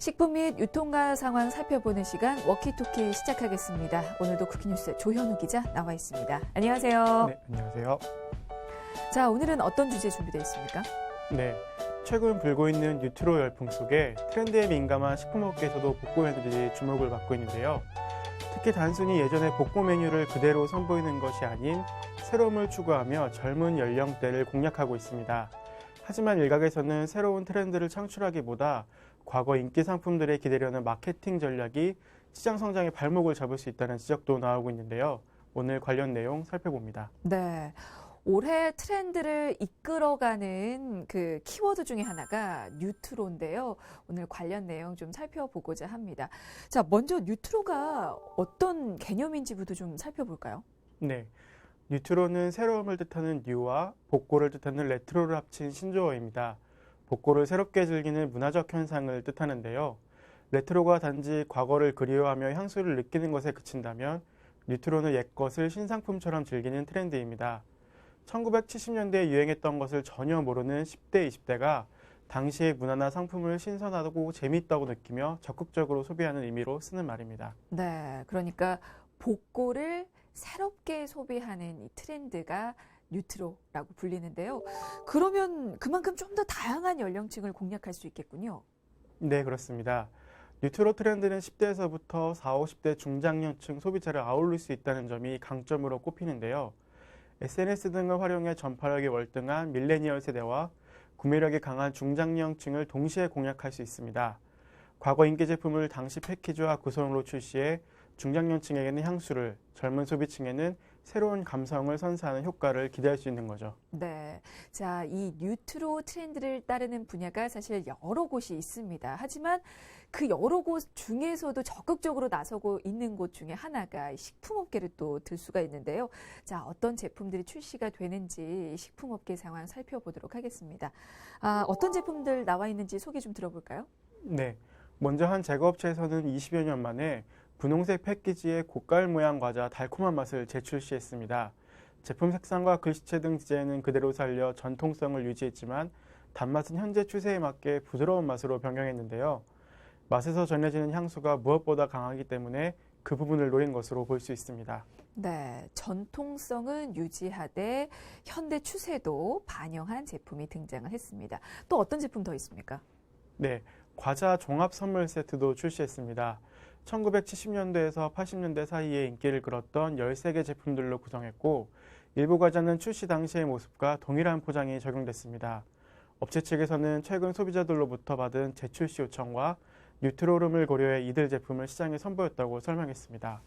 식품 및 유통가 상황 살펴보는 시간 워키토키 시작하겠습니다. 오늘도 쿠키뉴스 조현우 기자 나와 있습니다. 안녕하세요. 네, 안녕하세요. 자, 오늘은 어떤 주제 준비되어 있습니까? 네, 최근 불고 있는 뉴트로 열풍 속에 트렌드에 민감한 식품업계에서도 복고 메뉴들이 주목을 받고 있는데요. 특히 단순히 예전의 복고 메뉴를 그대로 선보이는 것이 아닌 새로움을 추구하며 젊은 연령대를 공략하고 있습니다. 하지만 일각에서는 새로운 트렌드를 창출하기보다 과거 인기 상품들에 기대려는 마케팅 전략이 시장 성장의 발목을 잡을 수 있다는 지적도 나오고 있는데요. 오늘 관련 내용 살펴봅니다. 네. 올해 트렌드를 이끌어가는 그 키워드 중에 하나가 뉴트로인데요. 오늘 관련 내용 좀 살펴보고자 합니다. 자, 먼저 뉴트로가 어떤 개념인지부터 좀 살펴볼까요? 네. 뉴트로는 새로움을 뜻하는 뉴와 복고를 뜻하는 레트로를 합친 신조어입니다. 복고를 새롭게 즐기는 문화적 현상을 뜻하는데요. 레트로가 단지 과거를 그리워하며 향수를 느끼는 것에 그친다면 뉴트로는 옛것을 신상품처럼 즐기는 트렌드입니다. 1970년대에 유행했던 것을 전혀 모르는 10대, 20대가 당시의 문화나 상품을 신선하고 재미있다고 느끼며 적극적으로 소비하는 의미로 쓰는 말입니다. 네, 그러니까 복고를 새롭게 소비하는 이 트렌드가 뉴트로라고 불리는데요. 그러면 그만큼 좀 더 다양한 연령층을 공략할 수 있겠군요. 네, 그렇습니다. 뉴트로 트렌드는 10대에서부터 40, 50대 중장년층 소비자를 아울릴 수 있다는 점이 강점으로 꼽히는데요. SNS 등을 활용해 전파력이 월등한 밀레니얼 세대와 구매력이 강한 중장년층을 동시에 공략할 수 있습니다. 과거 인기 제품을 당시 패키지와 구성으로 출시해 중장년층에게는 향수를, 젊은 소비층에는 새로운 감성을 선사하는 효과를 기대할 수 있는 거죠. 네. 자, 이 뉴트로 트렌드를 따르는 분야가 사실 여러 곳이 있습니다. 하지만 그 여러 곳 중에서도 적극적으로 나서고 있는 곳 중에 하나가 식품업계를 또 들 수가 있는데요. 자, 어떤 제품들이 출시가 되는지 식품업계 상황 살펴보도록 하겠습니다. 어떤 제품들 나와 있는지 소개 좀 들어볼까요? 네. 먼저 한 제과업체에서는 20여 년 만에 분홍색 패키지의 고깔 모양 과자 달콤한 맛을 재출시했습니다. 제품 색상과 글씨체 등 디자인은 그대로 살려 전통성을 유지했지만 단맛은 현재 추세에 맞게 부드러운 맛으로 변경했는데요. 맛에서 전해지는 향수가 무엇보다 강하기 때문에 그 부분을 노린 것으로 볼 수 있습니다. 네, 전통성은 유지하되 현대 추세도 반영한 제품이 등장을 했습니다. 또 어떤 제품 더 있습니까? 네, 과자 종합 선물 세트도 출시했습니다. 1970년대에서 80년대 사이에 인기를 끌었던 13개 제품들로 구성했고 일부 과자는 출시 당시의 모습과 동일한 포장이 적용됐습니다. 업체 측에서는 최근 소비자들로부터 받은 재출시 요청과 뉴트로름을 고려해 이들 제품을 시장에 선보였다고 설명했습니다.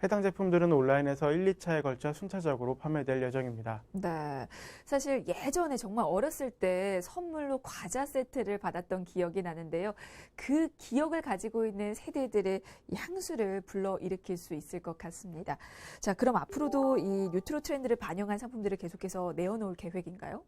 해당 제품들은 온라인에서 1, 2차에 걸쳐 순차적으로 판매될 예정입니다. 네. 사실 예전에 정말 어렸을 때 선물로 과자 세트를 받았던 기억이 나는데요. 그 기억을 가지고 있는 세대들의 향수를 불러일으킬 수 있을 것 같습니다. 자, 그럼 앞으로도 이 뉴트로 트렌드를 반영한 상품들을 계속해서 내어놓을 계획인가요?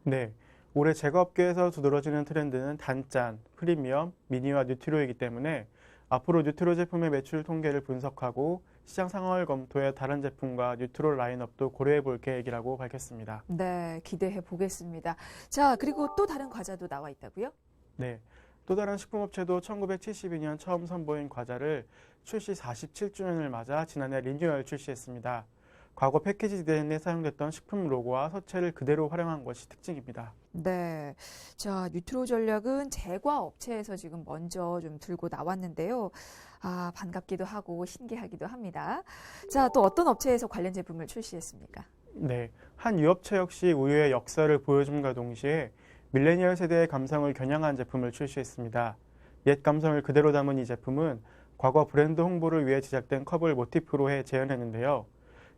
네. 올해 제과업계에서 두드러지는 트렌드는 단짠, 프리미엄, 미니와 뉴트로이기 때문에 앞으로 뉴트로 제품의 매출 통계를 분석하고 시장 상황을 검토해 다른 제품과 뉴트로 라인업도 고려해 볼 계획이라고 밝혔습니다. 네, 기대해 보겠습니다. 자, 그리고 또 다른 과자도 나와 있다고요? 네. 또 다른 식품업체도 1972년 처음 선보인 과자를 출시 47주년을 맞아 지난해 리뉴얼 출시했습니다. 과거 패키지 디자인에 사용됐던 식품 로고와 서체를 그대로 활용한 것이 특징입니다. 네. 자, 뉴트로 전략은 제과 업체에서 지금 먼저 좀 들고 나왔는데요. 반갑기도 하고 신기하기도 합니다. 자, 또 어떤 업체에서 관련 제품을 출시했습니까? 네. 한 유업체 역시 우유의 역사를 보여줌과 동시에 밀레니얼 세대의 감성을 겨냥한 제품을 출시했습니다. 옛 감성을 그대로 담은 이 제품은 과거 브랜드 홍보를 위해 제작된 컵을 모티프로 해 재현했는데요.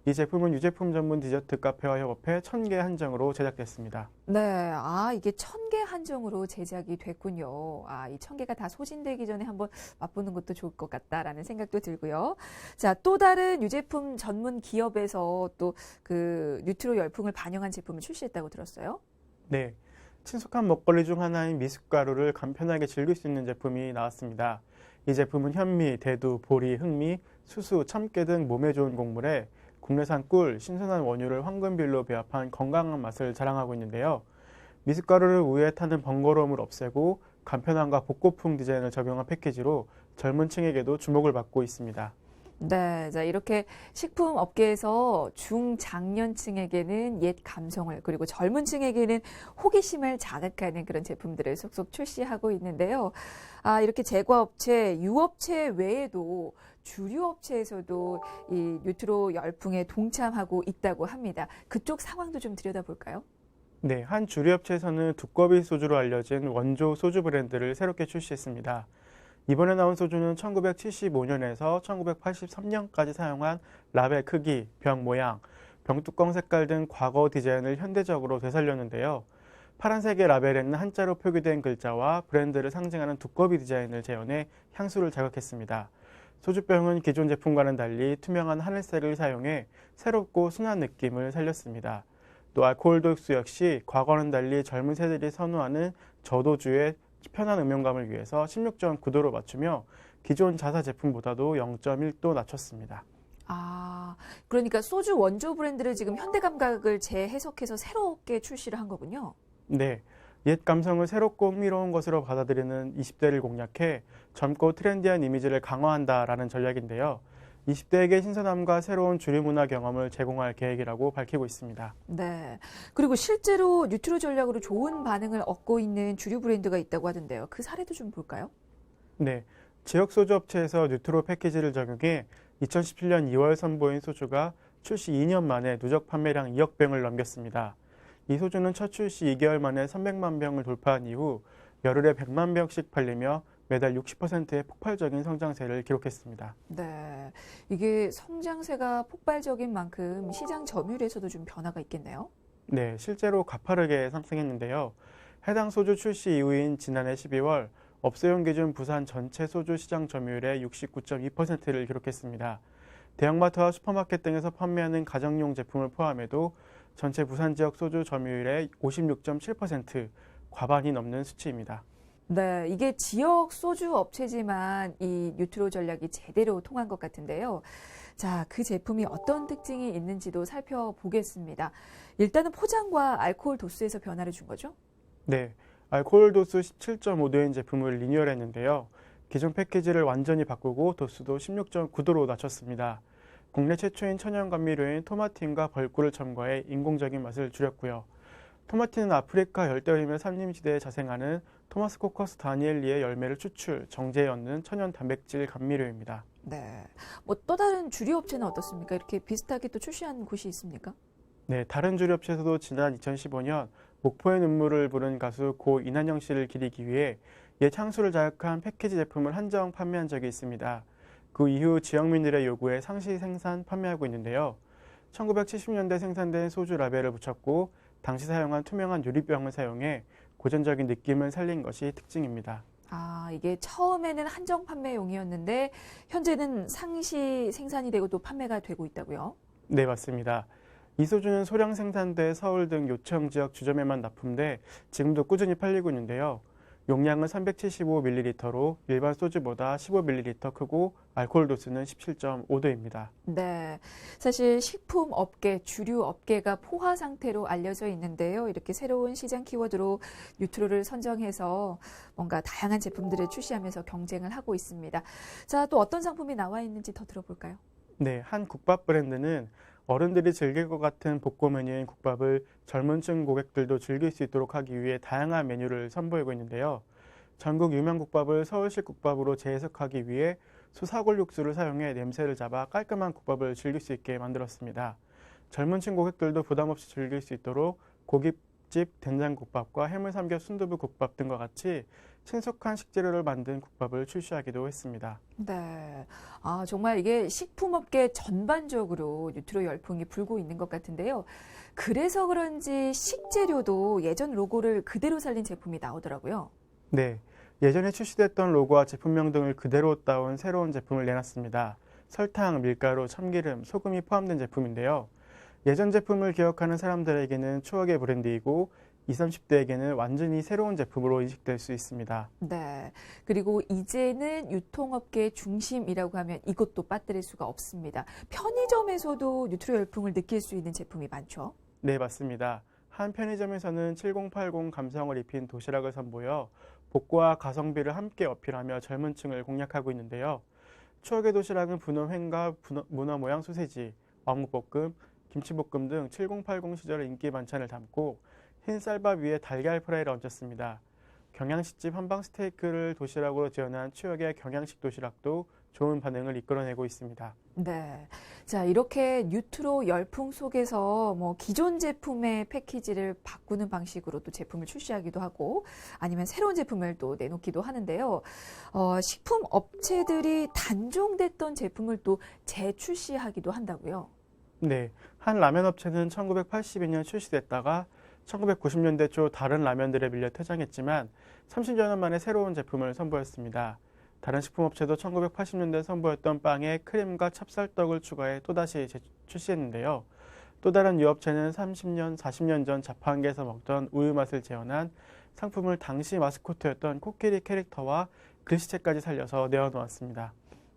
이 제품은 유제품 전문 디저트 카페와 협업해 1000개 한정으로 제작됐습니다. 네, 이게 1000개 한정으로 제작이 됐군요. 이 1000개가 다 소진되기 전에 한번 맛보는 것도 좋을 것 같다라는 생각도 들고요. 자, 또 다른 유제품 전문 기업에서 또 그 뉴트로 열풍을 반영한 제품을 출시했다고 들었어요. 네, 친숙한 먹거리 중 하나인 미숫가루를 간편하게 즐길 수 있는 제품이 나왔습니다. 이 제품은 현미, 대두, 보리, 흑미, 수수, 참깨 등 몸에 좋은 곡물에 국내산 꿀, 신선한 원유를 황금비율로 배합한 건강한 맛을 자랑하고 있는데요. 미숫가루를 우유에 타는 번거로움을 없애고 간편함과 복고풍 디자인을 적용한 패키지로 젊은 층에게도 주목을 받고 있습니다. 네, 자, 이렇게 식품 업계에서 중장년층에게는 옛 감성을, 그리고 젊은 층에게는 호기심을 자극하는 그런 제품들을 속속 출시하고 있는데요. 이렇게 제과업체, 유업체 외에도 주류 업체에서도 이 뉴트로 열풍에 동참하고 있다고 합니다. 그쪽 상황도 좀 들여다볼까요? 네, 한 주류업체에서는 두꺼비 소주로 알려진 원조 소주 브랜드를 새롭게 출시했습니다. 이번에 나온 소주는 1975년에서 1983년까지 사용한 라벨 크기, 병 모양, 병뚜껑 색깔 등 과거 디자인을 현대적으로 되살렸는데요. 파란색의 라벨에는 한자로 표기된 글자와 브랜드를 상징하는 두꺼비 디자인을 재현해 향수를 자극했습니다. 소주병은 기존 제품과는 달리 투명한 하늘색을 사용해 새롭고 순한 느낌을 살렸습니다. 또 알코올 도수 역시 과거와는 달리 젊은 세대들이 선호하는 저도주의 편한 음용감을 위해서 16.9도로 맞추며 기존 자사 제품보다도 0.1도 낮췄습니다. 그러니까 소주 원조 브랜드를 지금 현대 감각을 재해석해서 새롭게 출시를 한 거군요. 네, 옛 감성을 새롭고 흥미로운 것으로 받아들이는 20대를 공략해 젊고 트렌디한 이미지를 강화한다라는 전략인데요. 20대에게 신선함과 새로운 주류 문화 경험을 제공할 계획이라고 밝히고 있습니다. 네. 그리고 실제로 뉴트로 전략으로 좋은 반응을 얻고 있는 주류 브랜드가 있다고 하던데요. 그 사례도 좀 볼까요? 네, 지역 소주 업체에서 뉴트로 패키지를 적용해 2017년 2월 선보인 소주가 출시 2년 만에 누적 판매량 2억 병을 넘겼습니다. 이 소주는 첫 출시 2개월 만에 300만 병을 돌파한 이후 열흘에 100만 병씩 팔리며 매달 60%의 폭발적인 성장세를 기록했습니다. 네. 이게 성장세가 폭발적인 만큼 시장 점유율에서도 좀 변화가 있겠네요. 네, 실제로 가파르게 상승했는데요. 해당 소주 출시 이후인 지난해 12월 업소용 기준 부산 전체 소주 시장 점유율의 69.2%를 기록했습니다. 대형마트와 슈퍼마켓 등에서 판매하는 가정용 제품을 포함해도 전체 부산 지역 소주 점유율의 56.7%, 과반이 넘는 수치입니다. 네, 이게 지역 소주 업체지만 이 뉴트로 전략이 제대로 통한 것 같은데요. 자, 그 제품이 어떤 특징이 있는지도 살펴보겠습니다. 일단은 포장과 알코올 도수에서 변화를 준 거죠? 네, 알코올 도수 17.5도인 제품을 리뉴얼했는데요. 기존 패키지를 완전히 바꾸고 도수도 16.9도로 낮췄습니다. 국내 최초인 천연 감미료인 토마틴과 벌꿀을 첨가해 인공적인 맛을 줄였고요. 토마틴은 아프리카 열대우림의 산림지대에 자생하는 토마스 코커스 다니엘리의 열매를 추출, 정제해 얻는 천연 단백질 감미료입니다. 네. 뭐 또 다른 주류 업체는 어떻습니까? 이렇게 비슷하게 또 출시한 곳이 있습니까? 네, 다른 주류업체에서도 지난 2015년 목포의 눈물을 부른 가수 고 이난영 씨를 기리기 위해 옛 향수를 자극한 패키지 제품을 한정 판매한 적이 있습니다. 그 이후 지역민들의 요구에 상시 생산, 판매하고 있는데요. 1970년대 생산된 소주 라벨을 붙였고 당시 사용한 투명한 유리병을 사용해 고전적인 느낌을 살린 것이 특징입니다. 이게 처음에는 한정 판매용이었는데 현재는 상시 생산이 되고 또 판매가 되고 있다고요? 네, 맞습니다. 이 소주는 소량 생산돼 서울 등 요청 지역 주점에만 납품돼 지금도 꾸준히 팔리고 있는데요. 용량은 375ml로 일반 소주보다 15ml 크고 알코올 도수는 17.5도입니다. 네. 사실 식품 업계, 주류 업계가 포화 상태로 알려져 있는데요. 이렇게 새로운 시장 키워드로 뉴트로를 선정해서 뭔가 다양한 제품들을 출시하면서 경쟁을 하고 있습니다. 자, 또 어떤 상품이 나와 있는지 더 들어볼까요? 네, 한 국밥 브랜드는 어른들이 즐길 것 같은 복고 메뉴인 국밥을 젊은 층 고객들도 즐길 수 있도록 하기 위해 다양한 메뉴를 선보이고 있는데요. 전국 유명 국밥을 서울식 국밥으로 재해석하기 위해 소사골 육수를 사용해 냄새를 잡아 깔끔한 국밥을 즐길 수 있게 만들었습니다. 젊은 층 고객들도 부담 없이 즐길 수 있도록 고깃집 된장국밥과 해물삼겹 순두부 국밥 등과 같이 친숙한 식재료를 만든 국밥을 출시하기도 했습니다. 네. 정말 이게 식품업계 전반적으로 뉴트로 열풍이 불고 있는 것 같은데요. 그래서 그런지 식재료도 예전 로고를 그대로 살린 제품이 나오더라고요. 네, 예전에 출시됐던 로고와 제품명 등을 그대로 따온 새로운 제품을 내놨습니다. 설탕, 밀가루, 참기름, 소금이 포함된 제품인데요. 예전 제품을 기억하는 사람들에게는 추억의 브랜드이고 20, 30대에게는 완전히 새로운 제품으로 인식될 수 있습니다. 네. 그리고 이제는 유통업계의 중심이라고 하면 이것도 빠뜨릴 수가 없습니다. 편의점에서도 뉴트로 열풍을 느낄 수 있는 제품이 많죠. 네, 맞습니다. 한 편의점에서는 7080 감성을 입힌 도시락을 선보여 복고와 가성비를 함께 어필하며 젊은 층을 공략하고 있는데요. 추억의 도시락은 분홍 횡과 문어 모양 소세지, 어묵볶음, 김치볶음 등 7080 시절의 인기 반찬을 담고 흰 쌀밥 위에 달걀 프라이를 얹었습니다. 경양식집 한방 스테이크를 도시락으로 지어낸 추억의 경양식 도시락도 좋은 반응을 이끌어내고 있습니다. 네. 자, 이렇게 뉴트로 열풍 속에서 뭐 기존 제품의 패키지를 바꾸는 방식으로 또 제품을 출시하기도 하고 아니면 새로운 제품을 또 내놓기도 하는데요. 식품 업체들이 단종됐던 제품을 또 재출시하기도 한다고요. 네, 한 라면 업체는 1982년 출시됐다가 1990년대 초 다른 라면들에 밀려 퇴장했지만 30여 년 만에 새로운 제품을 선보였습니다. 다른 식품업체도 1980년대 선보였던 빵에 크림과 찹쌀떡을 추가해 또다시 출시했는데요. 또 다른 유업체는 30년, 40년 전 자판기에서 먹던 우유 맛을 재현한 상품을 당시 마스코트였던 코끼리 캐릭터와 글씨체까지 살려서 내어놓았습니다.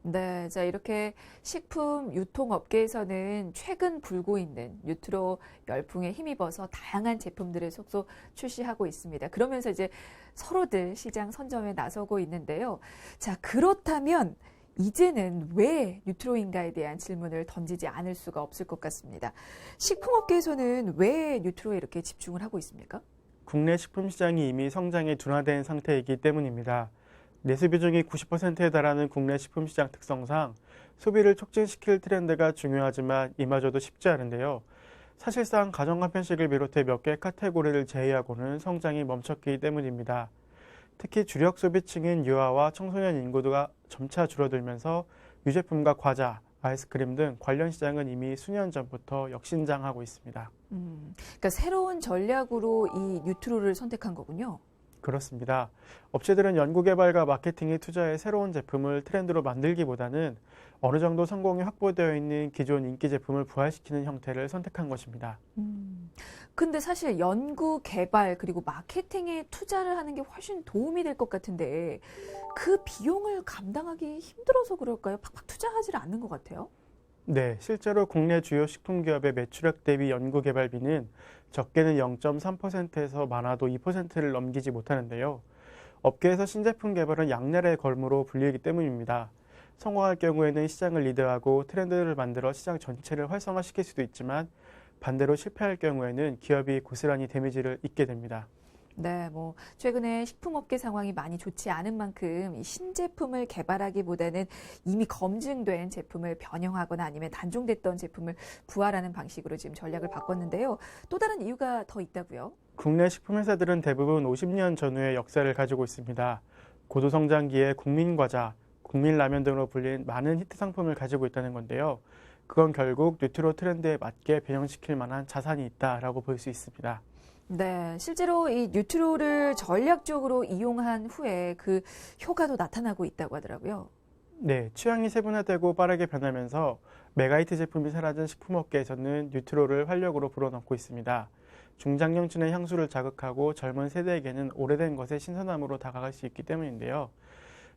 네, 자, 이렇게 식품 유통업계에서는 최근 불고 있는 뉴트로 열풍에 힘입어서 다양한 제품들을 속속 출시하고 있습니다. 그러면서 이제 서로들 시장 선점에 나서고 있는데요. 자, 그렇다면 이제는 왜 뉴트로인가에 대한 질문을 던지지 않을 수가 없을 것 같습니다. 식품업계에서는 왜 뉴트로에 이렇게 집중을 하고 있습니까? 국내 식품 시장이 이미 성장이 둔화된 상태이기 때문입니다. 내수 비중이 90%에 달하는 국내 식품 시장 특성상 소비를 촉진시킬 트렌드가 중요하지만 이마저도 쉽지 않은데요. 사실상 가정과 편식을 비롯해 몇 개 카테고리를 제외하고는 성장이 멈췄기 때문입니다. 특히 주력 소비층인 유아와 청소년 인구가 점차 줄어들면서 유제품과 과자, 아이스크림 등 관련 시장은 이미 수년 전부터 역신장하고 있습니다. 그러니까 새로운 전략으로 이 뉴트로를 선택한 거군요. 그렇습니다. 업체들은 연구개발과 마케팅에 투자해 새로운 제품을 트렌드로 만들기보다는 어느 정도 성공이 확보되어 있는 기존 인기 제품을 부활시키는 형태를 선택한 것입니다. 근데 사실 연구, 개발, 그리고 마케팅에 투자를 하는 게 훨씬 도움이 될 것 같은데 그 비용을 감당하기 힘들어서 그럴까요? 팍팍 투자하지 않는 것 같아요. 네, 실제로 국내 주요 식품기업의 매출액 대비 연구개발비는 적게는 0.3%에서 많아도 2%를 넘기지 못하는데요. 업계에서 신제품 개발은 양날의 걸음으로 불리기 때문입니다. 성공할 경우에는 시장을 리드하고 트렌드를 만들어 시장 전체를 활성화시킬 수도 있지만 반대로 실패할 경우에는 기업이 고스란히 데미지를 입게 됩니다. 네, 뭐 최근에 식품업계 상황이 많이 좋지 않은 만큼 이 신제품을 개발하기보다는 이미 검증된 제품을 변형하거나 아니면 단종됐던 제품을 부활하는 방식으로 지금 전략을 바꿨는데요. 또 다른 이유가 더 있다고요? 국내 식품회사들은 대부분 50년 전후의 역사를 가지고 있습니다. 고도성장기에 국민과자, 국민라면 등으로 불린 많은 히트 상품을 가지고 있다는 건데요. 그건 결국 뉴트로 트렌드에 맞게 변형시킬 만한 자산이 있다라고 볼 수 있습니다. 네, 실제로 이 뉴트로를 전략적으로 이용한 후에 그 효과도 나타나고 있다고 하더라고요. 네, 취향이 세분화되고 빠르게 변하면서 메가히트 제품이 사라진 식품업계에서는 뉴트로를 활력으로 불어넣고 있습니다. 중장년층의 향수를 자극하고 젊은 세대에게는 오래된 것의 신선함으로 다가갈 수 있기 때문인데요.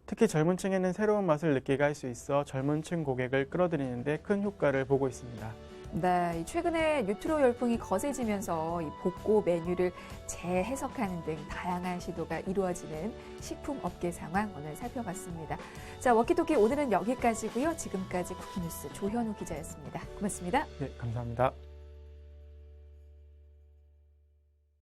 특히 젊은 층에는 새로운 맛을 느끼게 할 수 있어 젊은 층 고객을 끌어들이는 데 큰 효과를 보고 있습니다. 네, 최근에 뉴트로 열풍이 거세지면서 이 복고 메뉴를 재해석하는 등 다양한 시도가 이루어지는 식품 업계 상황 오늘 살펴봤습니다. 자, 워키토키 오늘은 여기까지고요. 지금까지 쿠키뉴스 조현우 기자였습니다. 고맙습니다. 네, 감사합니다.